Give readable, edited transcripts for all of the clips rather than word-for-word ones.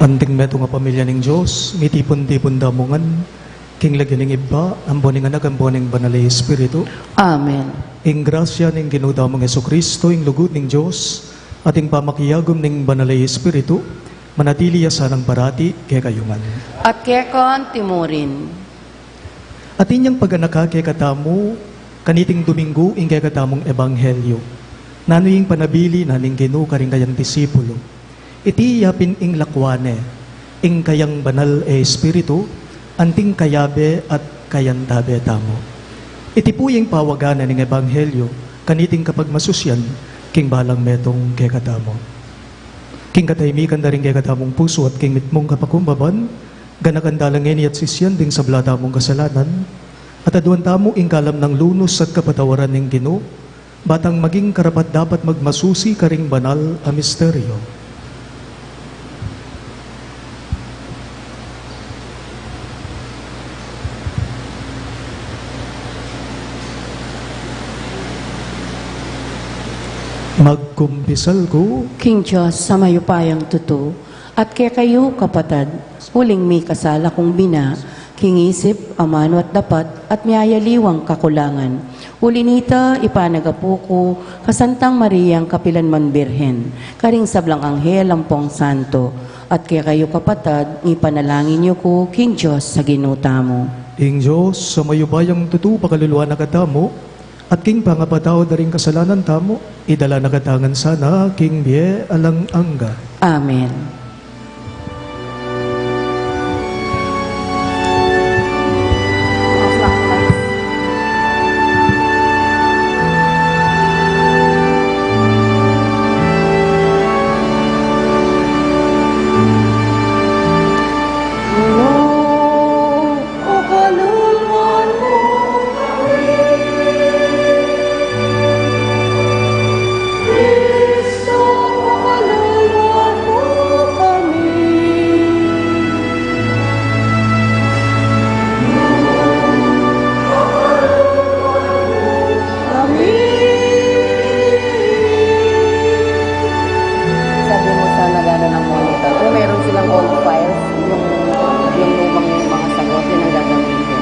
Anting meto nga pamilya ning Diyos, mitipon-tipon damungan, king lagi ning iba, ang boning anak, ang boning banalay Espiritu. Amen. Ing grasya ning ginudamong Jesucristo, ing lugod ning Diyos, at ing pamakiyagom ning banalay Espiritu, manatili sanang parati kay kayungan. At kekon timurin. At inyang pag-anaka kay katamu, kaniting Domingo, ing kay katamong Ebanghelyo, nanoying panabili naning Ginu karing kayang disipulo. Iti yapin ing lakwane, ing kayang banal Espiritu, anting kayabe at kayantabe tamo. Iti po yung pawaganan ng Ebanghelyo, kaniting kapag masusyan, king balang metong kay katamo. King katahimikan na rin kay katamong puso at king mitmong kapakumbaban, ganakandalangin at sisyan ding sa blata mong kasalanan, at aduan tamo ing kalam ng lunos at kapatawaran ng Gino, batang maging karapat dapat magmasusi karing banal a misteryo. Magkumpisal ko, King Diyos sa mayupayang tuto, at kaya kayo kapatad, huling may kasala kong bina, kingisip, amano at dapat, at miyayaliwang kakulangan. Ulinita, ipanagapo ko, kasantang Mariang Kapilanman Birhen, karing sablang anghel ampong santo, at kaya kayo kapatad, ipanalangin niyo ko, King Diyos sa ginuta mo. ing Diyos, sa mayubayang tutu pakaluluwa na katamo, at king pangapataw da rin kasalanan tamo, idala na katangan sana, king biye alang angga. Amen. Sabi mo sa nagano ng monitor, kung meron silang old files, yung lumang mga sagot, yun ang gagamitin.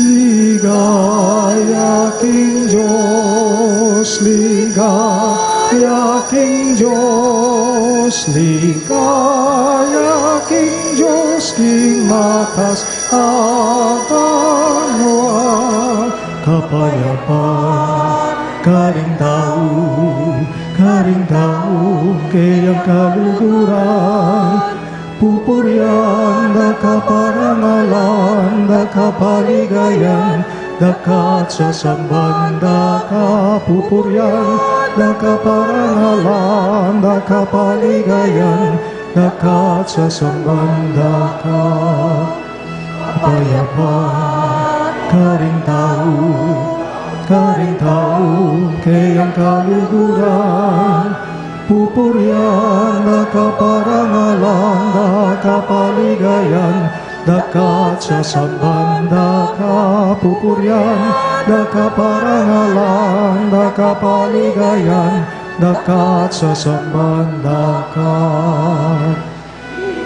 Ligaya king Diyos, ligaya king Diyos, ligaya king Diyos, king matas apanwa, kapayapaan, karing tao, kayang kaluguran, pupuryan, da kaparangalan, da kapaligayan, dakat sa samban, da kapupuryan, da kaparangalan, da kapaligayan, dakat sa samban, da kapayapaan, karing tao, kayang kaluguran, pupuryan, da kaparangalan, da kapaligayan, dakat sa samban, da kapupuryan, da kaparangalan, da kapaligayan, dakat sa samban, dakat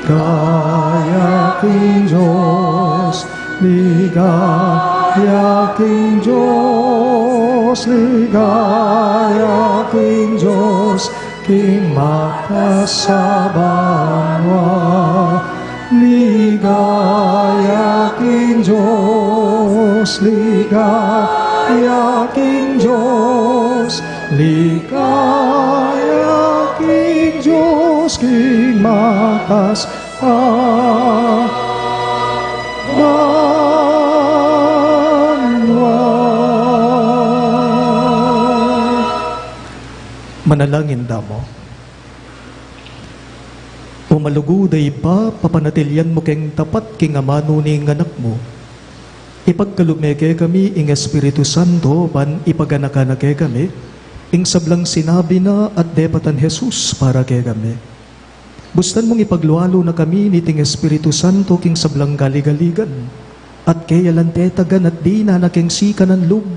kaya king Diyos, ligaya king Diyos, ligaya king Diyos, king makasabanwa, ligaya king Diyos, ligaya king Diyos, ligaya king Diyos, king makasabanwa. Manalangin damo. Umaluguday pa, papanatilyan mo keng tapat king amano ni anak mo. Ipagkalumeke kami ing Espiritu Santo, ban ipaganakanake kami, ing sablang sinabi na at depatan Jesus para kay kami. Bustan mong ipaglualo na kami ni ting Espiritu Santo king sablang galigaligan, at kaya lantetagan at di na naking sikanan lug,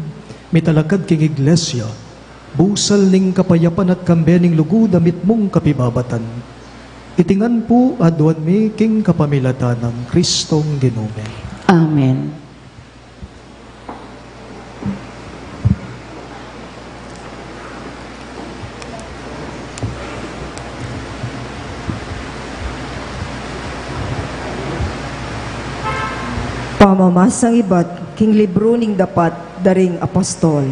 mitalakad king iglesia, busal ning kapayapan at kambening lugud damit mong kapibabatan. Itingan po aduan mi king kapamilatan ng Kristong Ginome. Amen. Pamamasang ibat, king libro ning dapat daring apostol.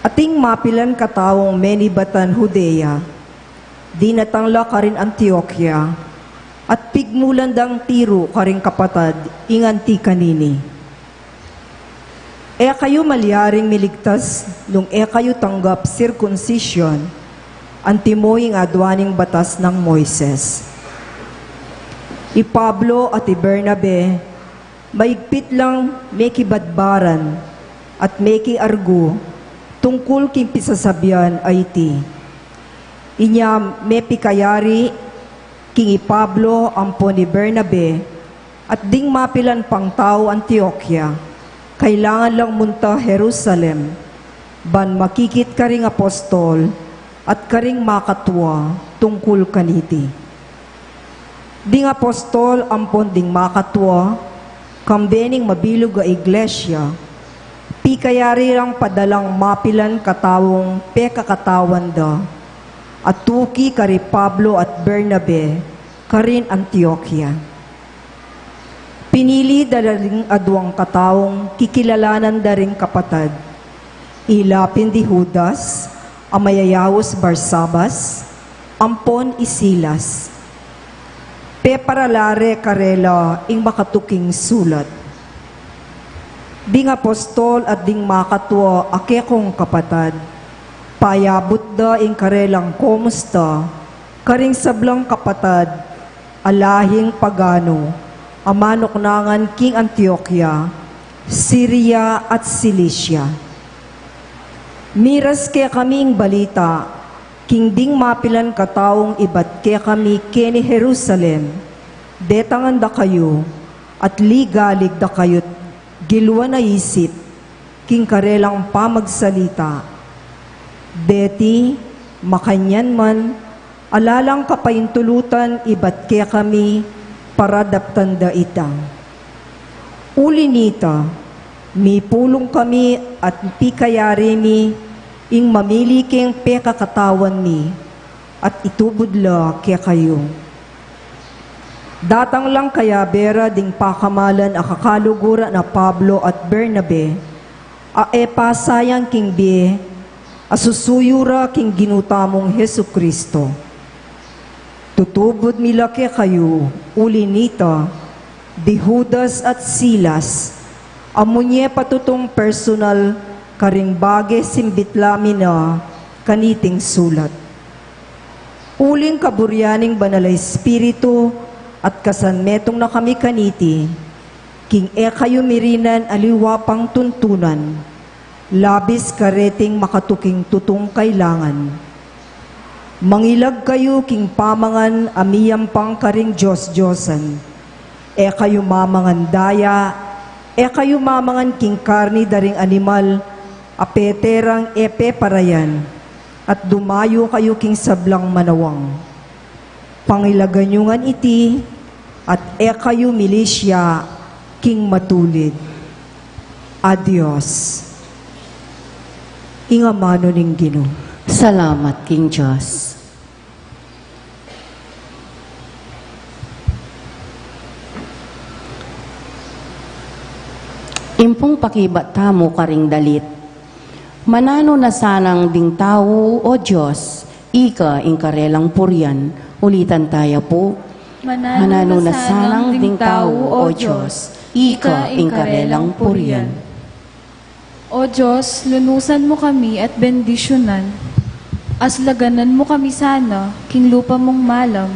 Ating mapilan katawong menibatan Judea, di natangla karin Antioquia, at pigmulandang tiro karing kapatad, inganti kanini. kayo maliaring miligtas nung kayo tanggap circumcision, antimoy ang adwaning batas ng Moises. I Pablo at i Bernabe, maigpit lang may kibadbaran at may kiargo tungkol king pisasabian ay ti. Inya may pikayari king i Pablo ampo ni Bernabe at ding mapilan pang tao Antioquia, kailangan lang munta Jerusalem, ban makikit karing apostol at karing makatwa tungkol kaniti. Ding apostol ampon ding makatwa, kambening mabilog a iglesia, pikayari lang padalang mapilan katawong pekakatawan da, at tuki kari Pablo at Bernabe, karin Antioquia. Pinili dalaling adwang katawong kikilalanan da ring kapatad, ilapin di Judas, amayayawos Barsabas, ampon isilas. Peparalare karela ing makatuking sulat. Ding apostol at ding makatwa akekong kapatad, payabot da ing karelang komusta, karing sablang kapatad, alahing pagano, amanoknangan king Antioquia, Syria at Cilicia. Miras kaya kaming balita, king ding mapilan kataong ibat kaya kami kini Jerusalem, detangan da kayo, at ligalig da kayo't gilwa na isip, king karelang pamagsalita. Deti, makanyan man, alalang kapayintulutan ibat kaya kami, para daptan da itang. Uli nita, mi pulong kami at pikayari mi, ing mamili keng pekakatawan mi, at itubudla kaya kayo. Datang lang kaya bera ding pakamalan akakalugura na Pablo at Bernabe, pasayang king biye, asusuyura king ginutamong Hesu Kristo. Tutubod mila kaya kayo, uli nita, di Judas at Silas, amunye patutong personal, karing bage simbitlami na kaniting sulat. Uling kaburyaning banalay espiritu at kasanmetong na kami kaniti, king kayo mirinan aliwapang tuntunan, labis kareting makatuking tutong kailangan. Mangilag kayo king pamangan amiyam pang karing Diyos-Diyosan, kayo mamangan daya, kayo mamangan king karni daring animal, apeterang parayan, at dumayo kayo king sablang manawang. Pangilaganyungan iti, at kayo milisya, king matulid. Adios. Ingamano ning Ginoo. Salamat, King Diyos. Impong pakibat tamo karing dalit. Manano na sanang ding tao o Diyos, ika ing karelang puryan, ulitan tayo po. Manano na sanang ding tao o Diyos, ika ing karelang puryan. O Diyos, lunusan mo kami at bendisyonan. Aslaganan mo kami sana, king lupa mong malam.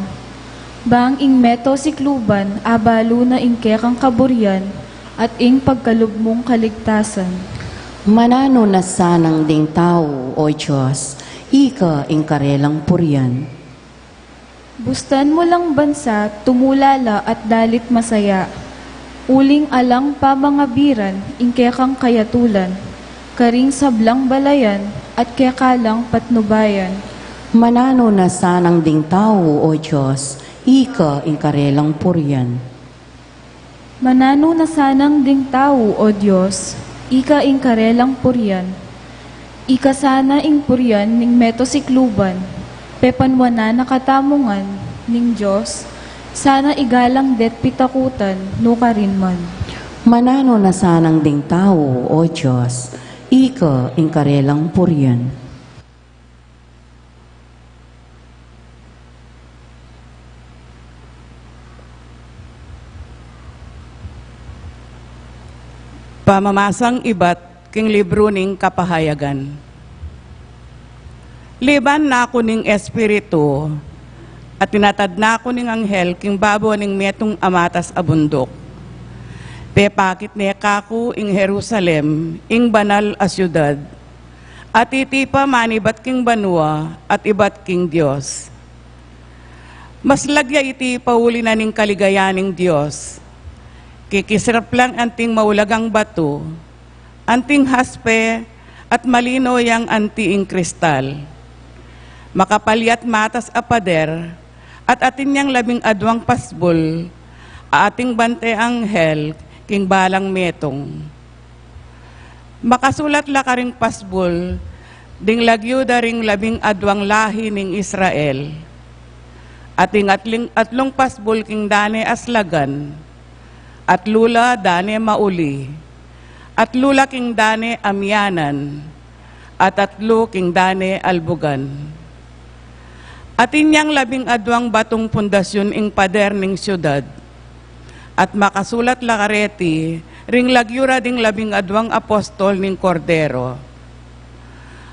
Bang ing meto sikluban, abalo na ing kekang kaburyan, at ing pagkalub mong kaligtasan. Manano na sanang ding tao o Diyos, ika ing karelang puryan. Bustan mo lang bansa, tumulala at dalit masaya. Uling alang pamangabiran, ing kekang kayatulan. Karing sablang balayan, at kekalang patnubayan. Manano na sanang ding tao o Diyos, ika ing karelang puryan. Manano na sanang ding tao, O Diyos, ika ing karelang puryan. Ika sana ing puryan ning meto sikluban, pepanwana na katamungan ning Diyos, sana igalang det pitakutan no karin man. Manano na sanang ding tao o Diyos, ika ing karelang puryan. Pamamasang ibat king libro ning kapahayagan. Liban na ako ning espiritu, at tinatad na ako ning anghel king babo ning metong amatas abundok. Pepakit ne kako ing Jerusalem, ing banal a syudad, at iti pa manibat king banwa at ibat king Dios. Mas lagya iti pauli na ning kaligayaning Dios. Kikisirap lang anting maulagang bato, anting haspe at malino yang antiing kristal. Makapalyat matas a pader, at atin niyang 12 pasbol, ating bante anghel, king balang metong. Makasulat la ka ring pasbol, ding lagyo da ring 12 lahi ning Israel. Ating atlong pasbol king dane aslagan, at lula dane mauli, at lula king dane amyanan, at atlo king dane albugan. Atin niyang 12 batong pundasyon ing pader ning syudad, at makasulat la kareti, ring lagyura ding 12 apostol ning kordero.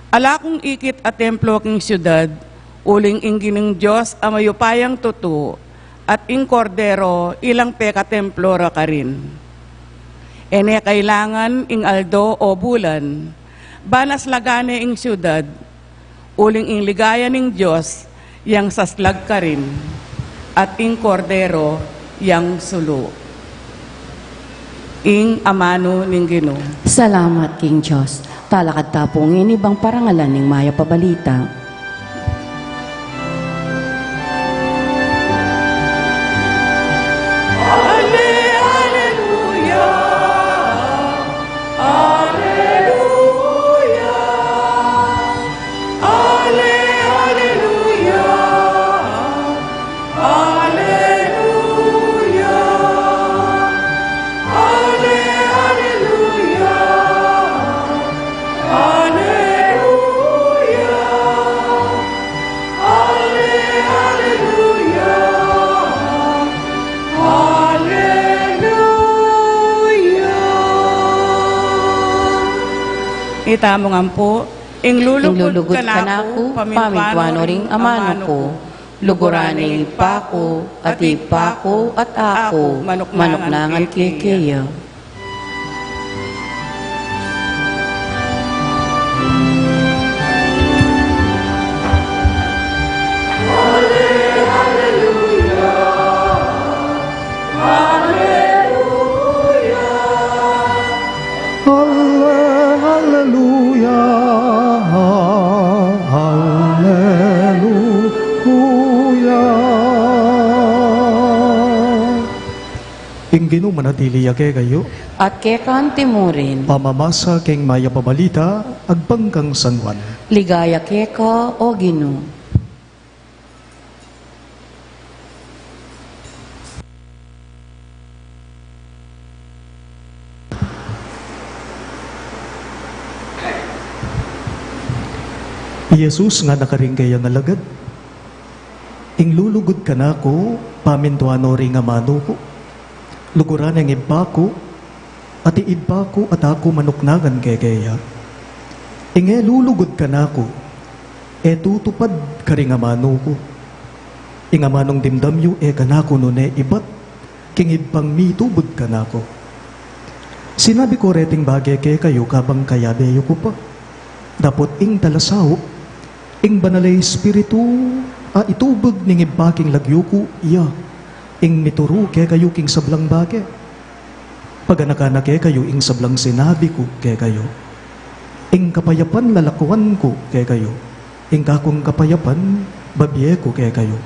Ala kong ikit a templo king syudad, uling inggining Diyos a mayupayang tutu, at ing kordero ilang peka templo ra karin. Ene kailangan ing aldo o bulan, banas lagane ing syudad, uling ing ligaya ning Diyos, yang saslag ka rin, at ing kordero yang sulo. Ing amano ning Ginoo. Salamat, King Diyos. Talakad tapong inibang parangalan ning maya pabalita. Itamo nga po, ing lulugod ka na kanako, ako, pamintwano ring amano ko, luguraning ipako, at ipako, at ako, manuknangan kikaya. Hallelujah, hallelujah. Inggino manatili yake kayo, At kekanti mo rin, pamamasa keng maya pabalita, agbangkang San Juan. ligaya keka o Ginoo. Jesus nga nakaringgay ang alagad. Inglulugod ka na ko, pamintuano ring amano ko. Luguran ang iba ko, at iiba ko at ako manuknagan kaya. Inge lulugod ka na ko, tutupad ka ring amano ko. Ingamanong dimdamyo kanako nune ibat, king ibang mitubod ka na ko. Sinabi ko reting bagay kayo kabang kayabeyo ko pa. Dapot ing talasaw, ing banalay espiritu, itubog ning ibaking lagyuko, iya, ing mituro kayo king sablang bagay. Paganakana kayo ing sablang sinabi ko kayo. Ing kapayapan lalakuan ko kayo. Ing kakong kapayapan, babye ko kayo.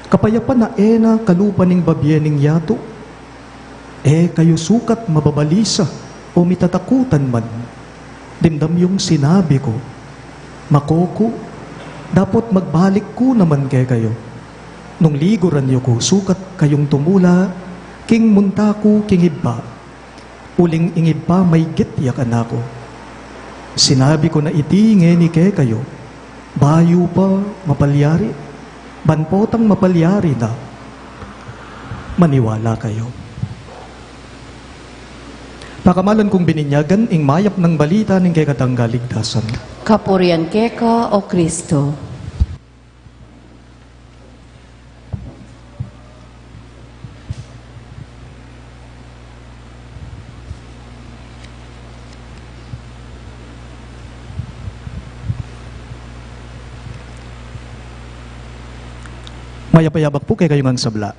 Kapayapan na ena kalupan ning babye ning yato. Kayo sukat mababalisa o mitatakutan man. Dimdam yung sinabi ko, makoko, dapat magbalik ko naman kayo. Nung liguran niyo ko, sukat kayong tumula, king munta ko, king iba. Uling ingiba may gityakan ako. Sinabi ko na itinge ni kayo, bayo pa mapalyari, banpotang mapalyari na. Maniwala kayo. Pakamalan kong bininyagan, ing mayap ng balita ng kay katanggaligtasan. Kapurian keka o Kristo. Mayapayabak po kay kayong ang sabla.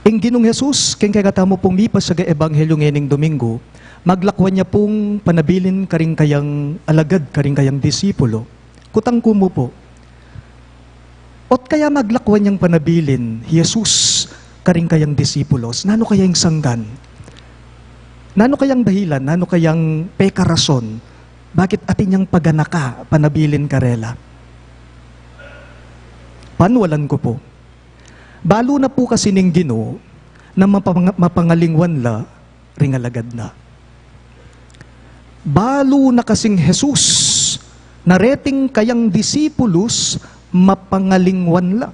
Ing Ginong Jesus, king kay katamo pong mipas sa Ebanghelyo ngening Domingo, maglakwan niya pong panabilin karing kayang alagad, karing kayang disipulo. Kutang kumo po. Ot kaya maglakwan niyang panabilin, Jesus, karing kayang disipulos, nano kayang sanggan? Nano kayang dahilan, nano kayang pekarason, bakit atin niyang paganaka, panabilin karela? Panwalan ko po. Balo na po kasi ning Ginoo na mapangalingwan la, ringalagad na. Balo na kasing Jesus, na reting kayang disipulos, mapangalingwan la.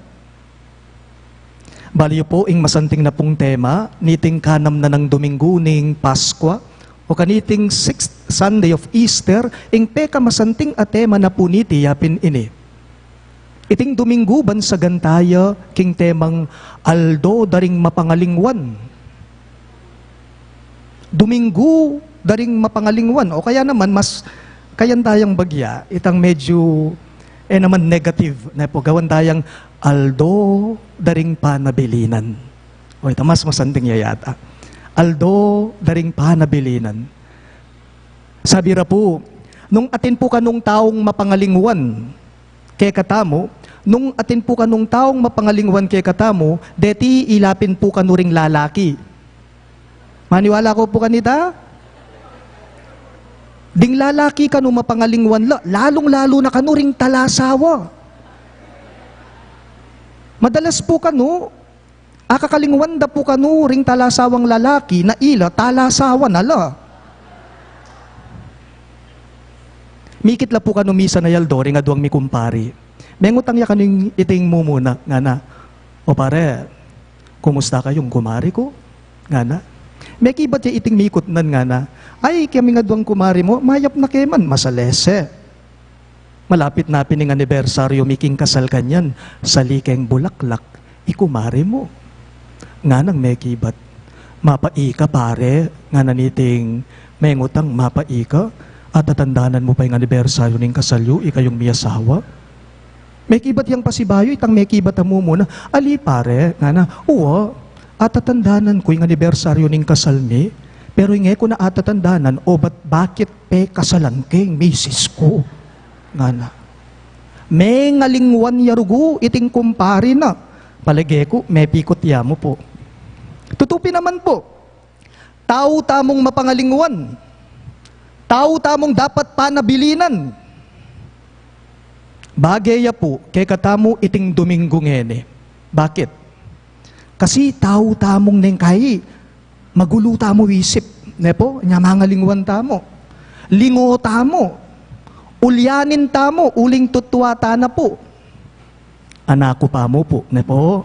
Baliyo po, ing masanting na pong tema, niting kanam na ng Domingo ning Paskwa, o kaniting 6th Sunday of Easter, ing peka masanting a tema na po niti yapin ini. Iting Domingo ban sa gantaya, king temang aldo daring mapangalingwan. Domingo daring mapangalingwan, o kaya naman mas kayan tayang bagya, itang medyo naman negative, na po gawan tayang aldo daring panabilinan. O ito mas masanting yayata. Aldo daring panabilinan. Sabi ra po, nung atin po kanong taong mapangalingwan, kay katamo, nung atin po kanong taong mapangalingwan kay katamo, deti ilapin po kanuring lalaki. Maniwala ko po kanita? Ding lalaki kanu mapangalingwan la, lalong-lalo na kanuring talasawa. Madalas po kanu, akakalingwan da po kanuring talasawang lalaki na ila talasawa na la. Mikit la po kanu misa na yaldori nga duwang mi kumpari. Mengutang ya kaning iting mo muna, nga na, o pare, kumusta kayong kumari ko? Nga na. May kibat ya iting mikot nan nga na, ay kami nga duwang kumari mo, mayap na keman, masalese. Malapit na pining anibersaryo, miking kasal kanyan, sa likeng bulaklak, ikumari mo. Nga nang may kibat, mapaika pare, nga naniting mengutang mapaika, at tatandanan mo pa yung anibersaryo ng kasalyo, ikayong miyasawa. May kibat yung pasibayo, itang may kibat mo muna, ali pare, nga na, uwa, at tatandanan ko yung anibersaryo ng kasalmi, pero yung ko na at tatandanan, o bakit pe kasalan keng misis ko? Nga na. May ngalingwan yarugo, iting kumpari na, palagay ko, may pikot ya mo po. Tutupi naman po, tao tamong mapangalingwan, tao tamong dapat panabilinan. Bagaya po, kay katamo iting Domingo ngene. Bakit? Kasi tao tamong neng kay, magulo tamo isip. Nepo, nyamangalingwan tamo. Lingo tamo. Ulyanin tamo, uling tutwata na po. Anako pa mo po, nepo.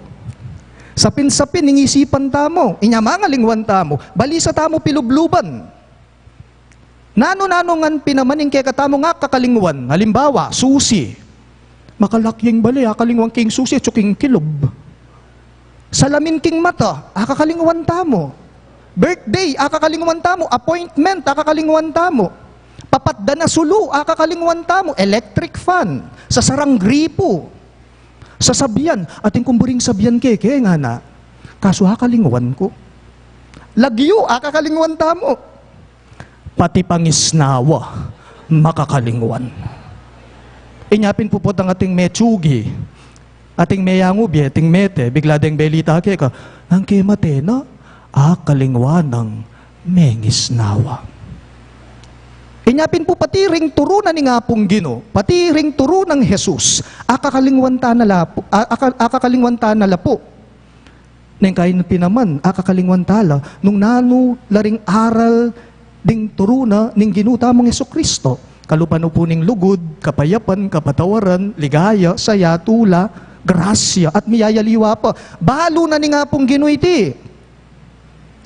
Sapin-sapin, ingisipan tamo, inyamangalingwan tamo, balisa tamo pilubluban. Nano-nano ngan pinamaning kay katamo nga kakalingwan. Halimbawa, susi. Makalakyeng bali, akalingwan king susi, tsuking kilob. Salamin king mata, akakalingwan tamo. Birthday, akakalingwan tamo. Appointment, akakalingwan tamo. Papatda na sulu, akakalingwan tamo. Electric fan, sa sarang gripo. Sa sabyan, ating kumburing sabyan keke nga na. Kaso akakalingwan ko. Lagyo, akakalingwan tamo. Pati pangisnawa, makakalingwan. Inyapin po po ang ating metsugi, ating meyangubi, ating mete, bigla deng belita ke ka, ang kemate na, kalingwan ng mengisnawa. Inyapin po pati ring turo na ni nga pong Ginoo, pati ring turo ng Jesus, akakalingwan ta na lapo. Neng kain pinaman, akakalingwan tala, nung nano laring aral, ding turuna ning ginuta mong Jesucristo. Kalupano po ning lugod, kapayapan, kapatawaran, ligaya, saya, tula, grasya, at miyayaliwa pa. Balo na ni nga pong ginuiti.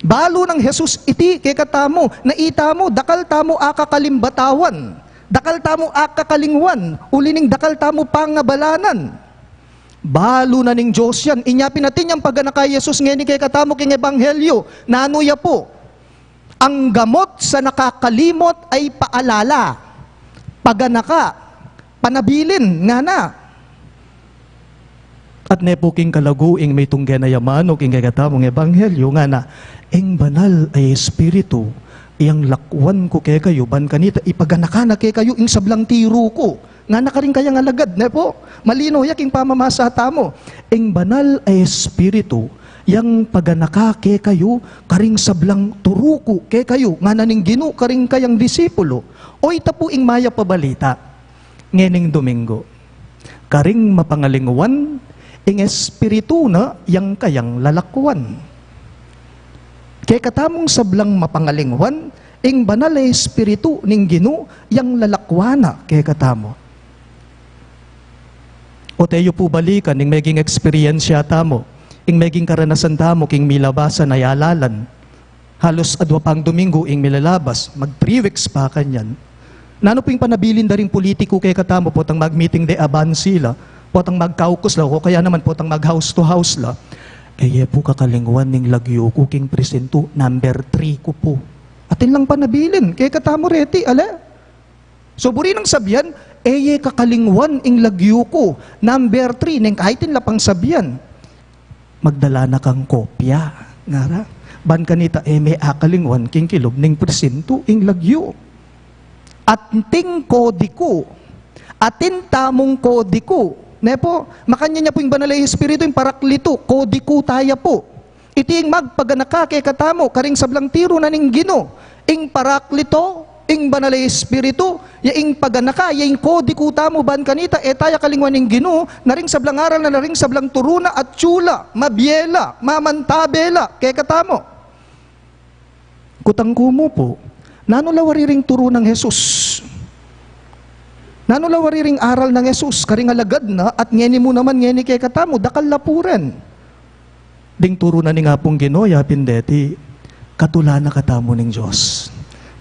Balo ng Jesus iti kekatamo, naitamo, dakal tamo akakalimbatawan, dakal tamo akakalingwan, ulining dakal tamo pangabalanan. Balo na ning Diyos yan, inyapin natin yung pagganakay Jesus ngeni kekatamo king ebanghelyo, nanuya po. Ang gamot sa nakakalimot ay paalala, paganaka, panabilin nga na. At nepo king kalaguing may tunggen na yaman o king kagatamong ebanghelyo nga na, ing banal ay espiritu, iyang lakwan ko kay kayo, ban kanita, ipaganaka na kay kayo, ing sablang tiro ko, nga na ka rin kayang alagad, nepo, malino yaking pamamasa tamo, ing banal ay espiritu, yang paganaka kay kayo, karing sablang turuko kay kayo, nga naning ginu, karing kayang disipulo, o itapo ing maya pabalita, ngening Domingo, karing mapangalingwan, ing espiritu na yang kayang lalakwan. Kaya katamong sablang mapangalingwan, ing banal ay espiritu ning ginu, yang lalakwana kaya katamo. O tayo po balikan, ing maging eksperyensya tamo, ing maging karanasan tamo, king milabasan ay alalan. Halos adwa pang Domingo, ing milalabas, mag 3 weeks pa kanyan. Nano po yung panabilin da rin politiko kaya katamo, potang mag-meeting de aban sila, potang mag-caucus la, o kaya naman potang mag-house to house la, eh po kakalingwan ning lagyo ko king presento, number 3 ko po. Atin lang panabilin, kaya katamo reti, ala. So buri nang sabihan, eh kakalingwan ing lagyo ko, number 3, ning kahit la pang sabihan, magdala na kang kopya, ngara. Ban kanita, may akalingwan king kilob ning presento ing lagyo. At ting kodiko, atin tamong kodiko, nepo, makanya niya po yung banalay espiritu, yung paraklito, kodiko taya po. Iti yung magpaganaka kay katamo, karing sablang tiro na ning gino, ing paraklito, ing banalay espiritu, yaing paganaka, yaing kodiko tamo ban kanita, taya kalingwan ning gino, naring sablang aral na naring sablang turuna at tsula, mabiela, mamantabela, kay katamo. Kutang kumo po, nanulawariring turo ng Jesus. Nanulawariring aral ng Jesus, karing alagad na, at ngeni mo naman ngeni kay katamo, dakal lapuren. Ding turo na ni nga pong Ginoya, pindeti, katula na katamo ng Diyos.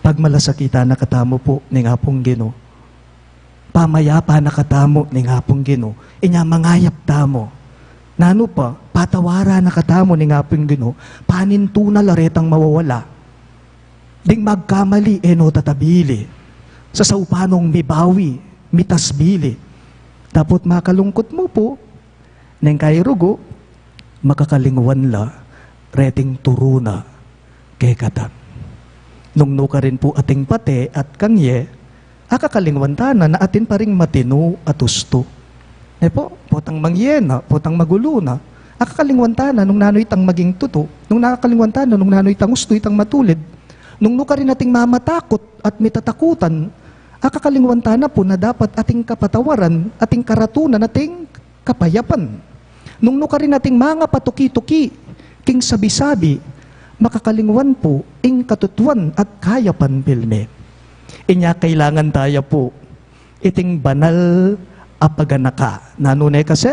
Pag malasakita na katamo po ni nga pong Gino, pamayapa na katamo ni nga pong Gino, inya mangayap tamo. Nano pa, patawara na katamo ni nga pong Gino, paninto na laretang mawawala. Ding magkamali, eno tatabili. Sa saupanong mibawi, mitasbili. Tapot makalungkot mo po, neng kairugo, makakalingwan la, reting turuna, kay katam. Nung ka rin po ating pate at kangye, akakalingwan tana na atin pa ring matino at usto. Po, potang mangyena, potang magulo na, akakalingwan tana nung nanoy tang maging tuto, nung nakakalingwan tana nung nanoy tang usto itang matulid, nung ka rin ating mamatakot at mitatakutan, akakalingwan tana po na dapat ating kapatawaran, ating karatunan, ating kapayapan. Nung ka rin ating mga patuki-tuki, king sabi-sabi, makakalingwan po, ing katutuan at kayapan pilme. Inya kailangan tayo po, iting banal apaganaka. Nanunay kasi,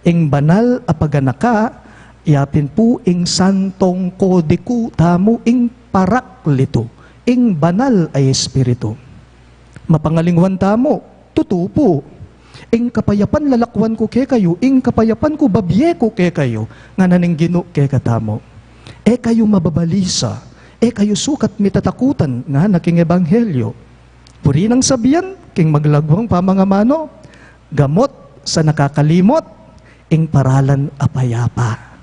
ing banal apaganaka, yapin po ing santong kodiku, tamo ing paraklito, ing banal ay espiritu. Mapangalingwan tamo, tutupo. Ing kapayapan lalakwan ko kay kayo, ing kapayapan ko babye ko kay kayo, nga naning gino kay katamo. Kayo mababalisa, kayo sukat mitatakutan, nga naking ebanghelyo. Puri nang sabihan, king maglagwang pamangamano, gamot sa nakakalimot, ing paralan apayapa.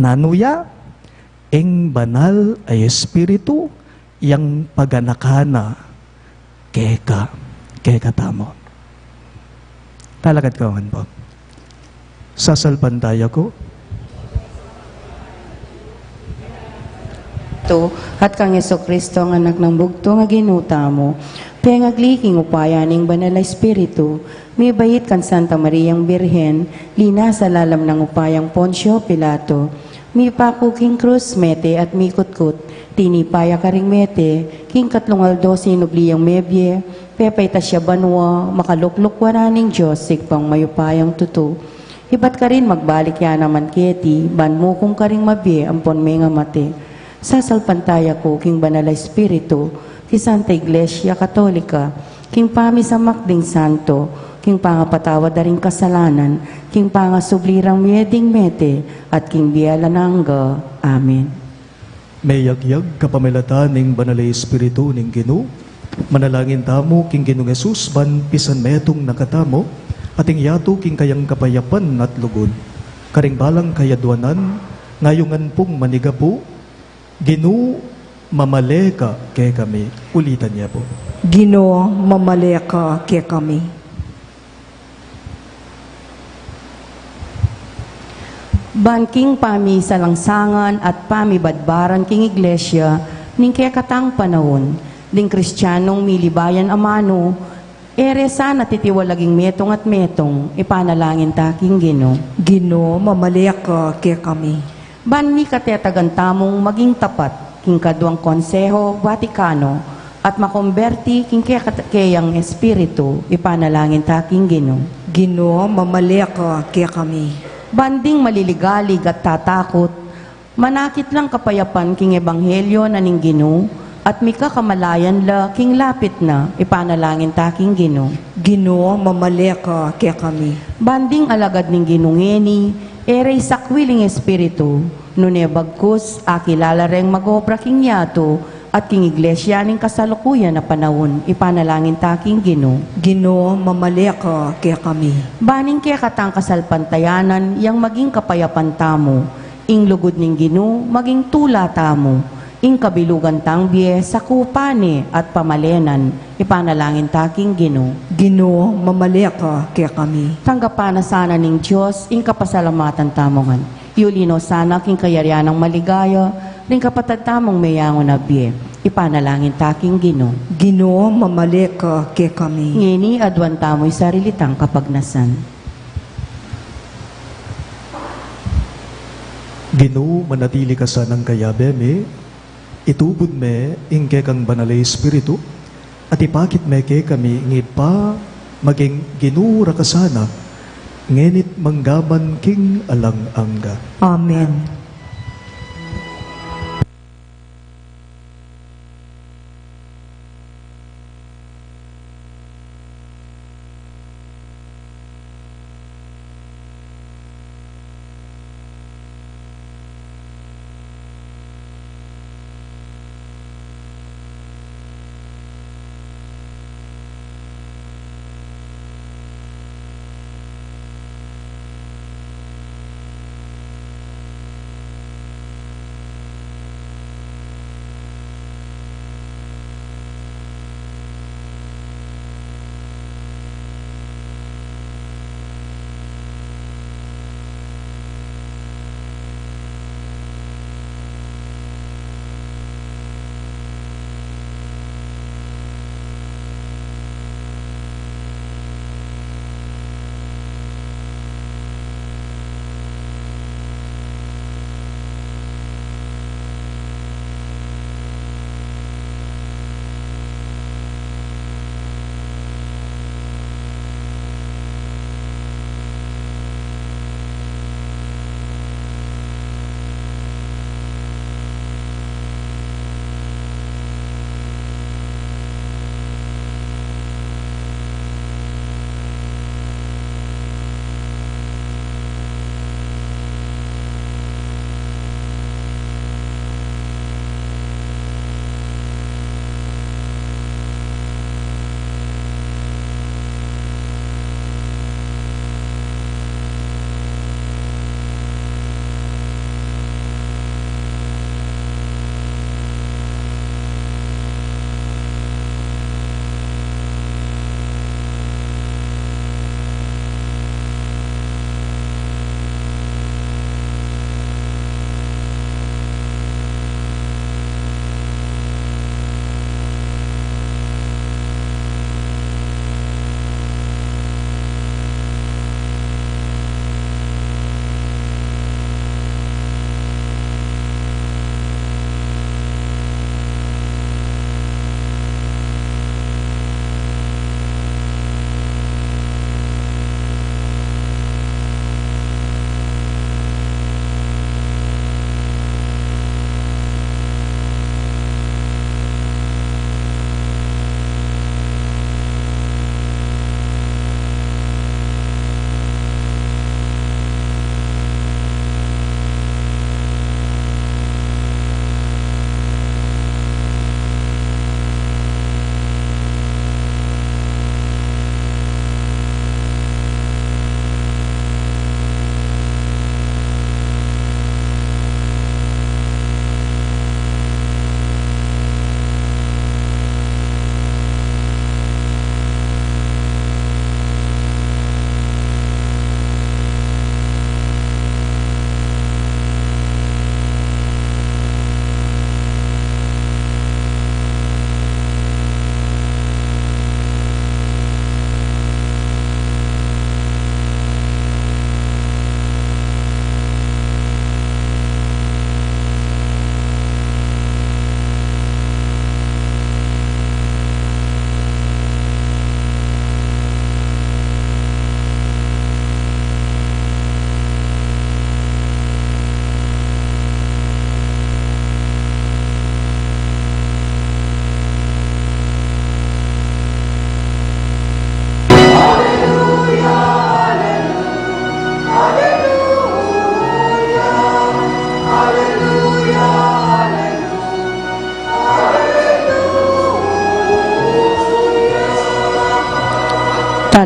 Nanuya, ing banal ay espiritu, yang paganakana, keka tamo. Talagad ka man po. Sasalpan tayo ko. At kang Yeso Kristo ang anak ng bugto nga ginuta mo, pengagliking upaya ning banal na espiritu, may bayit kan Santa Mariang Birhen, lina sa lalam ng upayang Poncio Pilato, mi paku king krus mete at mi kutkut, tinipaya karing mete, king katlungaldo sinubliyang mebye, pepay tasya banwa, makalukluk waraning Diyos, sigpang mayupayang tuto. Ibat ka rin magbalik yan naman keti, ban mo kung karing mabye, ampon may nga mate. sasalpantaya ko king Banal Espiritu, ki Santa Iglesia Katolika, king pamisamak ding santo, king pangapatawad daring kasalanan, king pangasublirang mieding mete, at king biyalanangga. Amen. May yagyag kapamilatan ning Banal Espiritu ning Ginoo. Manalangin tamo king Ginoong Hesus ban pisan metong nakatamo, ating yato king kayang kapayapan at lugod. Karing balang kayadwanan, ngayongan pong manigapo, Ginoo mamaleka kay kami. Ulitan niya po. Ginoo, mamaleka ke kami. Banking pami salangsangan at pamibadbaran king iglesia, ning kekatang panahon, ding kristyanong milibayan amano, ere sana titiwalaging metong at metong, ipanalangin taking Ginoo. Ginoo, mamaleka ke kami. Banni katetagantamong maging tapat, king kaduang konseho, Vatikano, at makomberti king kayang espiritu, ipanalangin taking Ginoo. Ginoo, mamaleka ke kami. Banding maliligalig at tatakot, manakit lang kapayapan king ebanghelyo na ning Ginoo, at mika kamalayan la king lapit na, ipanalangin taking Ginoo. Ginoo, mamaleka ke kami. Banding alagad ning ginungeni, erey sakwiling espiritu, nune bagkus, akilala reng magobra king yato, at king iglesia ning kasalukuyan na panahon, ipanalangin taking Ginoo. Ginoo, mamaleka ke kami. Baning kaya katang kasalpantayanan, yang maging kapayapan tamo, ing lugod ning Ginoo, maging tula tamo, ing kabilugan tangbiye, sakupane at pamalenan, ipanalangin taking Ginoo. Ginoo, mamaleka ke kami. Tanggapan na sana ning Diyos, ing kapasalamatan tamongan. Yulino sana king kayarian ng maligaya, ring kapatad tamong mayangon na biye, ipanalangin taking Ginoo. Ginoo, mamaleka ke kami. Ngini adwan tamo'y sarilitang kapagnasan. Ginoo manatili ka sa ng kayabeme, itubod me ingke kang Banal Espiritu, at ipakit me ke kami ngipa maging ginura ka sana, ngenit manggaman king alang angga. Amen.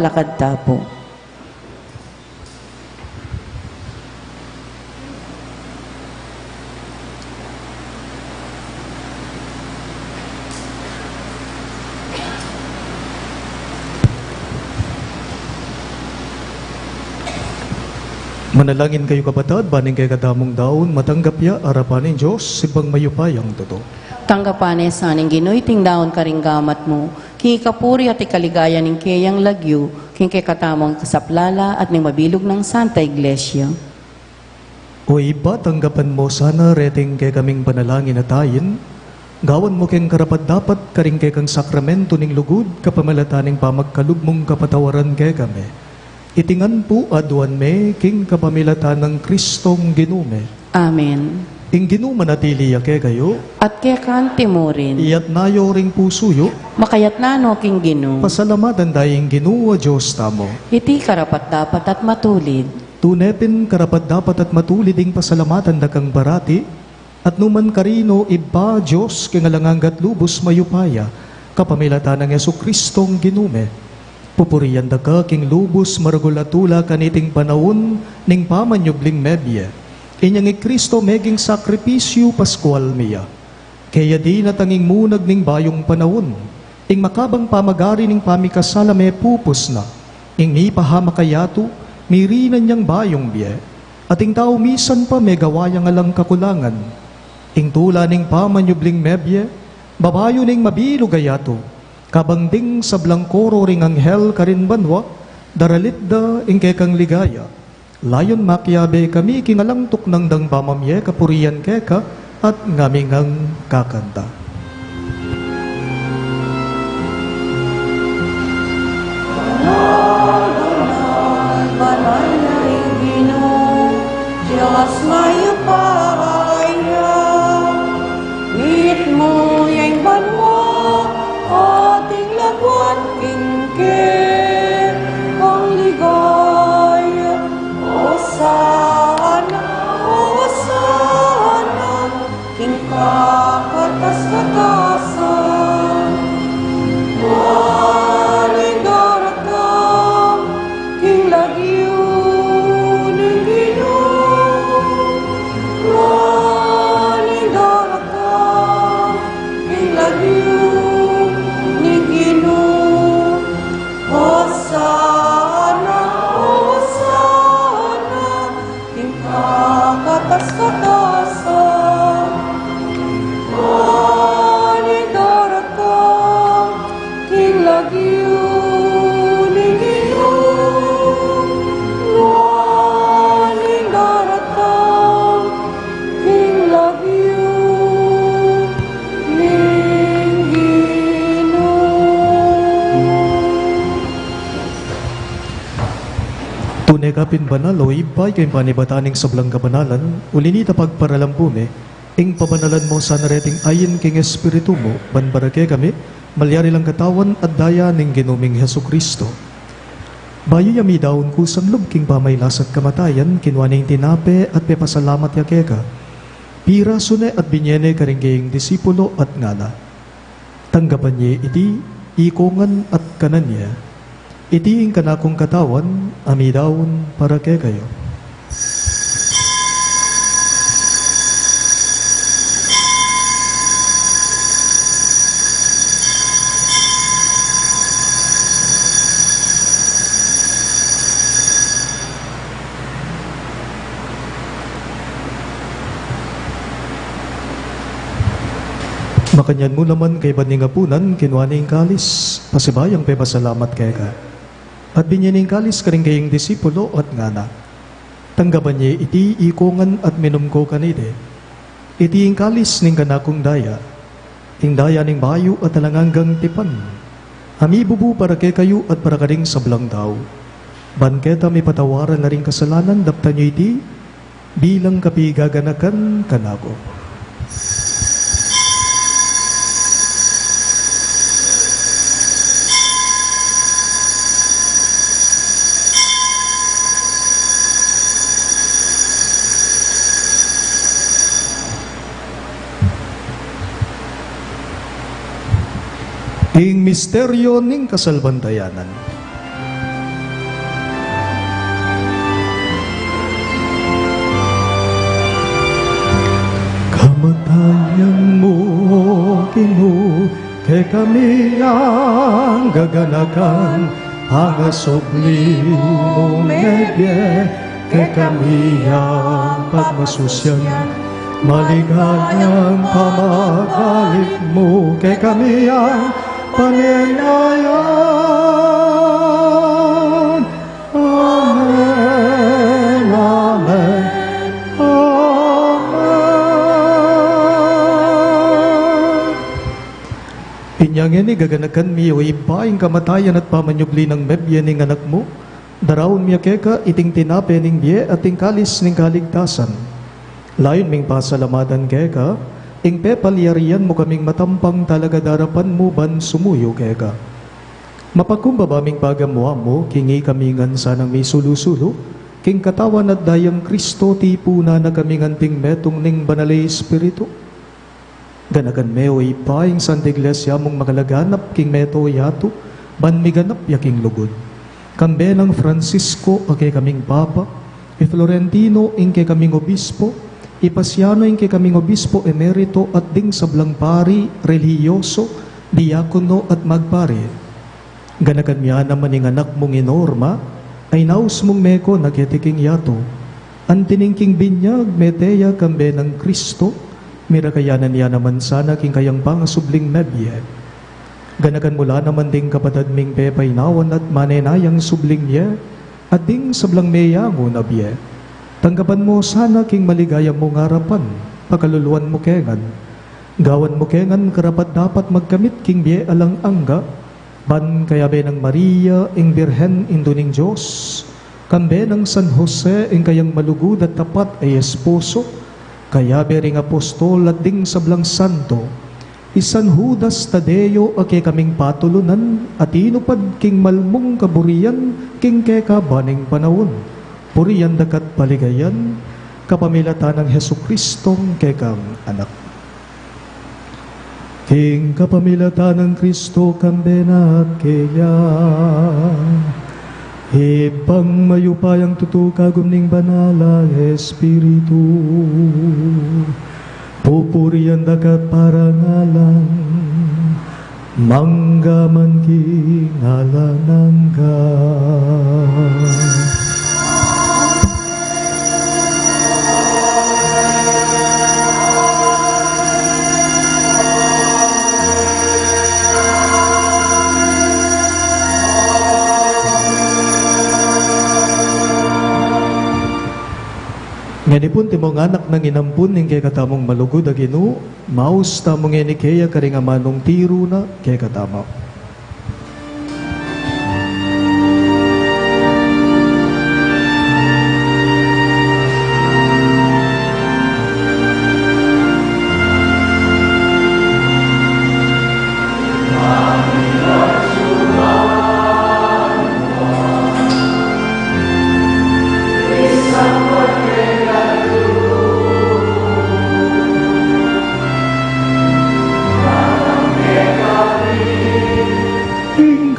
nalakad tapo. Manalangin kayo kapatid, baning kay kadamong daon, matanggap ya, arapan ng Diyos, sibang mayupayang toto. Tanggapanes sa aning Ginoy, tingdaon karinggamat mo, king kapuri at ikaligaya ning kayang lagyo, king kay katamong kasaplala at ning mabilog ng Santa Iglesia. O iba, tanggapan mo sana reting kay kaming panalangin na tayin, gawan mo keng karapat dapat karing kay kang sakramento ning lugod, kapamalata ning pamagkalugmong kapatawaran kay kami. Itingan po aduan me, king kapamilatan ng Kristong ginume. Amen. Ing ginuman natili kay kayo, At kay kanti mo rin, iyat nayo ring pusuyo, makayat na no king Gino, pasalamatan daying ginuwa Diyos tamo. iti karapat dapat at matulid. Tunepin karapat dapat at matulid ing pasalamatan da kang barati, at numan karino iba Diyos kingalanganggat lubos mayupaya, kapamilatan ng Yesu Kristong ginume. Pupuriyan da ka king lubos maragulatula kaniting panahon ning pamanyubling mebye. Inyang Kristo meging sakripisyo paskual miya. Kaya di natanging munag ning bayong panahon. Ing makabang pamagari ning pamikasala me pupus na. Ing ni pahamakayato, mirinan niyang bayong biye. At ing tao misan pa may gawayang alang kakulangan. Ing tula ning pamanyubling mebye, babayo ning mabilugayato. Kabangding sa blangkoro ring anghel karin banwa, daralit da ingke kang ligaya. Layon makyabe kami kingalangtok ng dang pamamye kapurian keka at ngamingang kakanta. Banal na Gino, Diyos mayo paraya, ngit mo yung banwa, ating labuan kingke, ang ligaya, o sana, king kakatas-katasan, waring daratang, king lagyo ng Ginoo, waring daratang, king lagyo ng Ginoo, Hosana, king kakatas-katasan, waring daratang, king lagyo ng Ginoo, waring daratang, king lagyo ng Ginoo. Tunay kapin banal o ibay kay panibataning sablang kabanalan, ulinita pagparalampume, ing pabanalan mo sa nareting ayin king espiritu mo, banbarake kami, malyari lang katawan at daya ning ginuming Hesu Kristo. Bayo yami daon kusang lubking pamaylas at kamatayan, kinwaning tinape at pepasalamat yakeka. Pira sune at binyene karingging disipulo at ngala. Tanggapan niya iti, ikongan at kanan niya. Iti ing kanakong katawan, amidaon para kay kayo. Makanyan mo naman kay baningapunan, kinwaning kalis, pasibayang pepasalamat kay ka. At binyaning kalis ka rin kayong disipulo at ngana. Tanggapan niya iti ikongan at minumko kanide. Iti ing kalis ning kanakong daya. Ing daya ning bayo at talanganggang tipan. Ami bubu para kay kayo at para ka ring sablang daw. Banketa may patawaran na ring kasalanan, dapta niyo iti, bilang kapigaganakan kanako. Ing misteryo ning kasalbantayanan. kamatayan mo, Ginoo, kay kami ang gaganakan, pangasubli mong medye, kay kami ang pagmasusyan, maligayang pamagalit mo, kay kami ang pananayan. Amen, amen, amen. Inyang ini gaganakan miyo ipaing kamatayan at pamanyugli ng mebye ning anak mo. Darawon miya keka iting tinape ning biye at ing kalis ning kaligtasan. Layon ming pasalamatan keka, ing pepalyarian mo kaming matampang talaga darapan mo ban sumuyo keka. Mapakumbaba ming pagamuha mo, kingi kamingan sanang may sulusulo, king katawan at dayang Kristo tipuna na kamingan ting metong ning banalay espiritu. Ganagan meo ipaing Santa Iglesia mong makalaganap king meto yato, ban miganap yaking lugod. Kambe ng Francisco ake kaming Papa, e Florentino inke kaming Obispo, Ipasiano inke kaming Obispo Emerito at ding sablang pari, reliyoso, diakono at magpare. Ganagan miya naman ing anak mong inorma, ay naus mong meko nagetiking yato. Antiningking binyag meteya kambe ng Kristo, mirakayanan niya naman sana king kayang pangasubling mebye. Ganagan mula naman ding kapatad ming pepaynawan at manenayang subling niya, at ding sablang meyango na biye. Tanggapan mo sana king maligaya mong harapan, pakaluluan mo kengan. Gawan mo kengan karapat dapat magkamit king biye alang angga, ban kaya be ng Maria, ing Birhen induning Diyos, kambe ng San Jose, ing kayang malugod at tapat ay esposo, kaya be ring apostol at ding sablang santo, Isan Judas Tadeo ake kaming patulunan, at inupad king malmong kaburian, king keka baning panawon, puriyan dakat paligayan, kapamilatan ng Hesu Kristong kekang anak. King kapamilatan ng Kristo kambenat kaya, ibang mayupayang tutukagom ning banala Espiritu, pupurian dakat parangalan, manggaman king alanangga. Nganipun timong anak nang inampun ning kay katamong malugod a Ginoo, maus tamong enikeya karing amanong tiro na kay katama.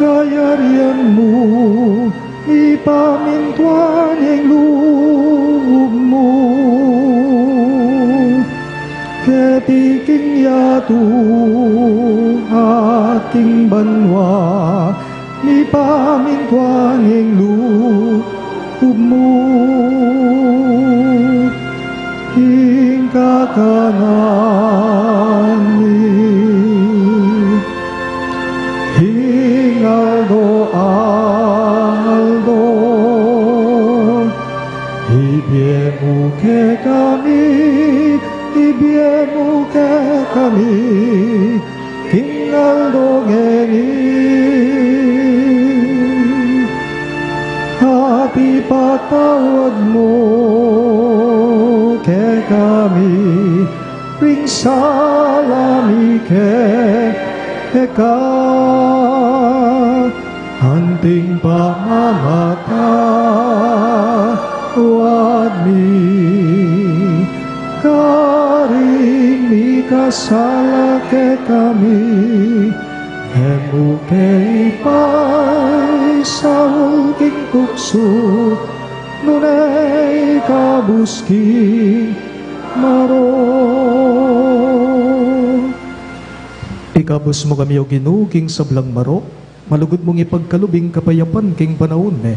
Kayarian mo, ipamintuan ang loob mo. Ketiking yato, aking banwa, ipamintuan ang loob mo. King kakanani, Aldo, ibiemu ke kami, King Aldo ngeni, happy patawad mo ke kami, ring salami ke ka. Anting pamamata wadmi karing mi kasala ke kami hemu ke ipay salking tukso nunay kabuski maro Ikabos mo kami o Ginoo king sablang maro, malugod mong ipagkalubing kapayapan king panahon me.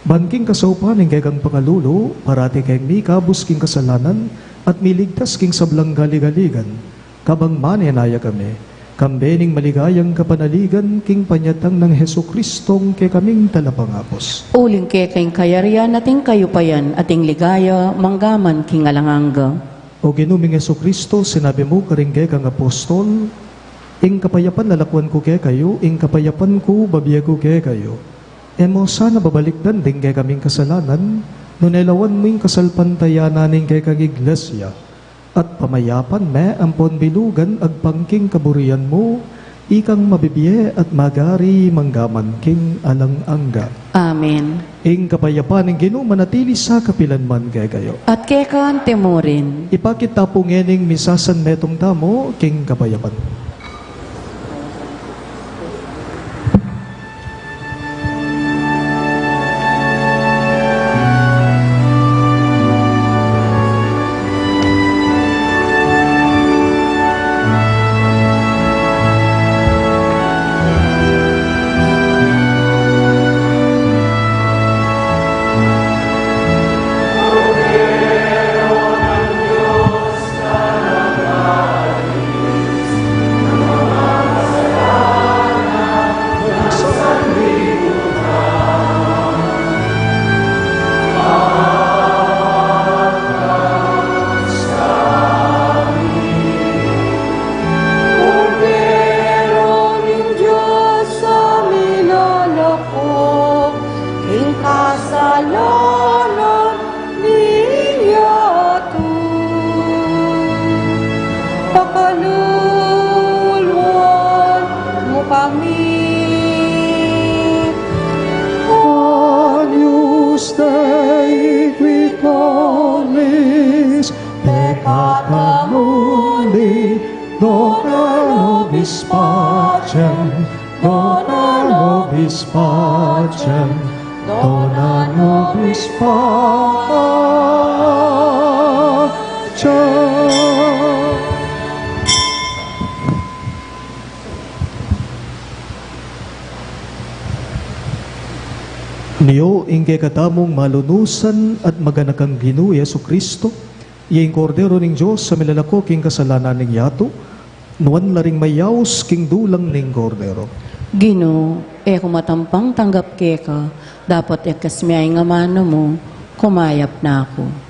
Banking kasaupan ng kang pangalulo, parati kayong mi kabus king kasalanan, at miligtas king sablang galigaligan. Kabang manenaya kami, kambening maligayang kapanaligan king panyatang ng Heso Kristong kay kaming talapangapos. Uling kayong kayarian ating kayupayan ating ligaya manggaman king alanganga. O Ginuming Heso Kristo, sinabi mo karingge kang apostol, ing kapayapan lalakwan ko kay kayo, ing kapayapan ko babiyago kay kayo. Emo sana babalikdan din kay kaming kasalanan, nunelawan mo yung kasalpantayanan kay kag iglesia, at pamayapan me ampon bilugan agpangking kaburian mo, ikang mabibiye at magari manggaman king alang-angga. Amen. Ing kapayapan ng Ginoo manatili sa kapilanman kay kayo. At kekan temurin. Ipakita po ngening misasan metong tamo king kapayapan. Agnus Dei qui colis, peccata mundi, dona nobis pacem, dona nobis pacem, dona nobis pacem. Niyo ingke katamong malunusan at maganakang Ginoo Yesu Kristo, iyang kordero ning Dios sa milalako king kasalanan ning yato, nuan laring mayaws king dulang ning kordero. Ginoo, kumatampang tanggap keka, dapat kasmiyay nga mano mo, kumayap na ako.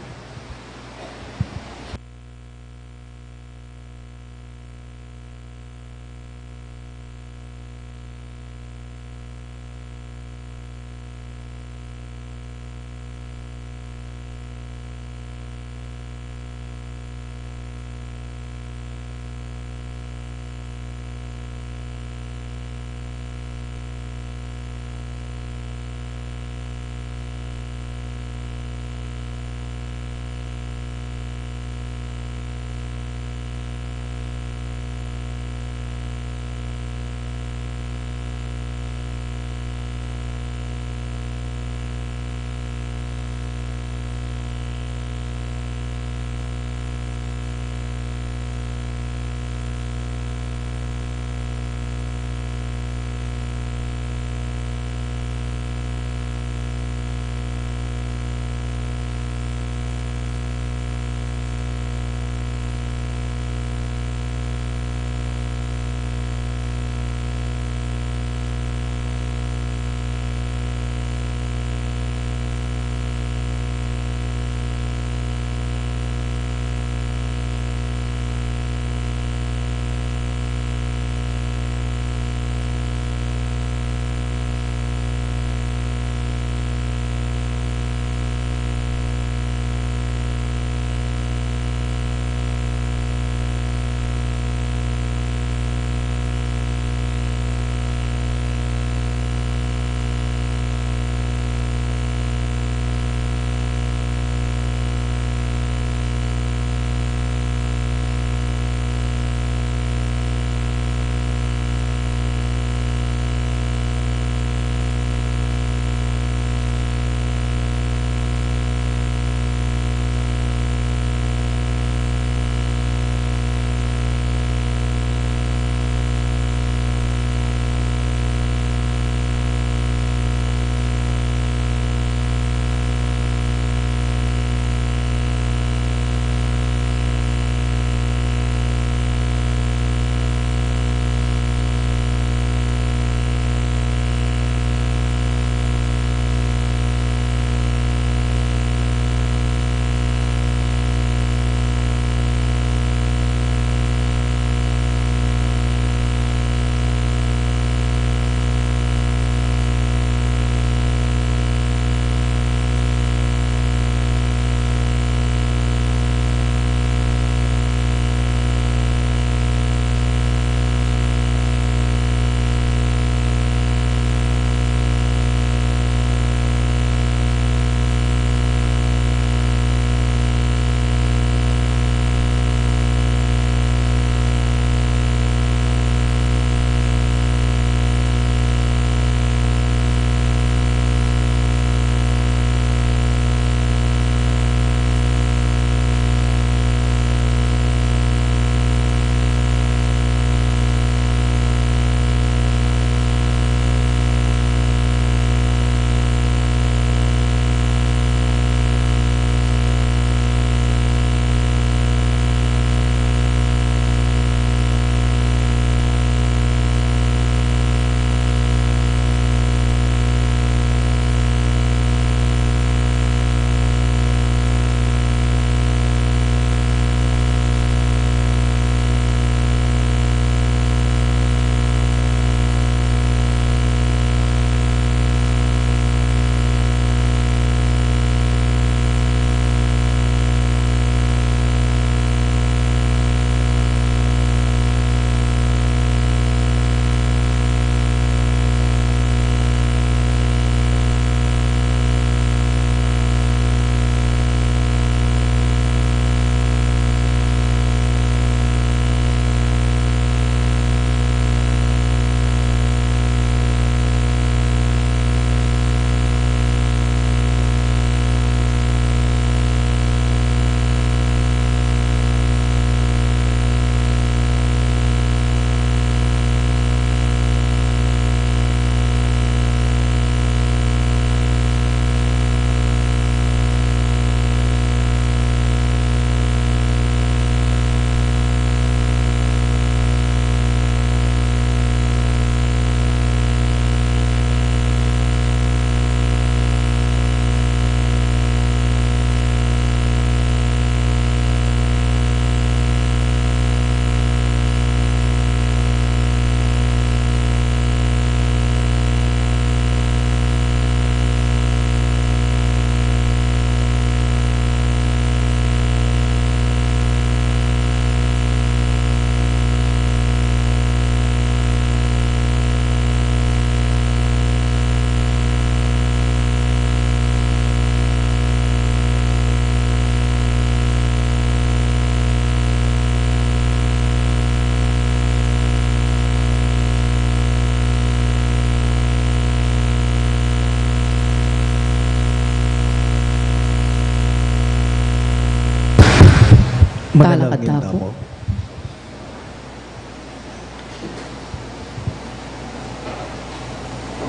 Manalangin Talakad tamo.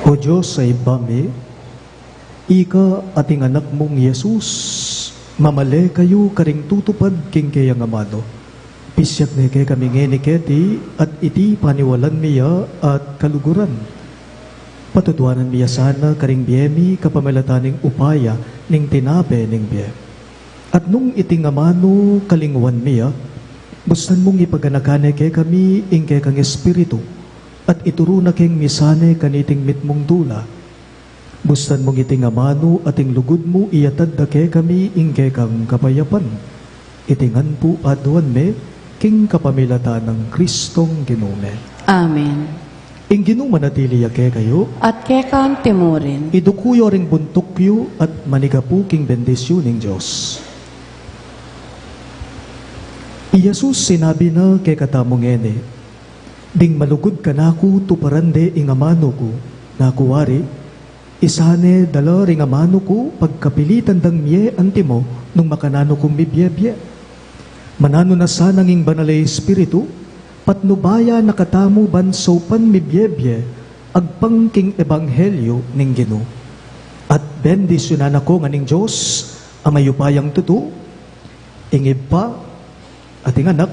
O Diyos sa ibami, ika ating anak mong Yesus, mamale kayo karing tutupad king kayang amado. Pisyak na kay kami ngeniketi at iti paniwalan miya at kaluguran. Patutuanan miya sana karing biyemi kapamilataning upaya ning tinabe ning biye. At nung itingamano kalingwan miya, bustan mong ipaganakane kay kami ingke kang espiritu, at ituro na keng misane kaniting mitmong dula. Bustan mong itingamano ating lugod mo iyatad da kay kami ingke kang kapayapan. Itingan po aduan me, king kapamilata ng Kristong Ginume. Amen. Ing ginumanatili kay kayo, At kekan timurin, idukuyo ring buntukyo at manigapu king bendisyon ng Diyos. Jesus sinabi na kay katamong ene, ding malugod ka na ako tuparande ingamano ko, na kuwari, isane dala ring amano ko pagkapilitan dang miye antimo nung makanano kong bibye-bye. Manano na sanang ing banalay espiritu, patnubaya nakatamo banso pan mibye-bye, agpangking ebanghelyo ning Ginoo. At bendisyonan ako nga ning Diyos, amayupayang tuto, ingib pa, ating anak,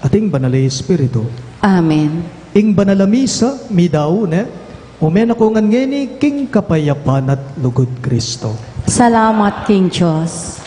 ating banalay espiritu. Amen. Ing banalamisa, midaw ne, umen ako ngani king kapayapan at lugod Kristo. Salamat King Diyos.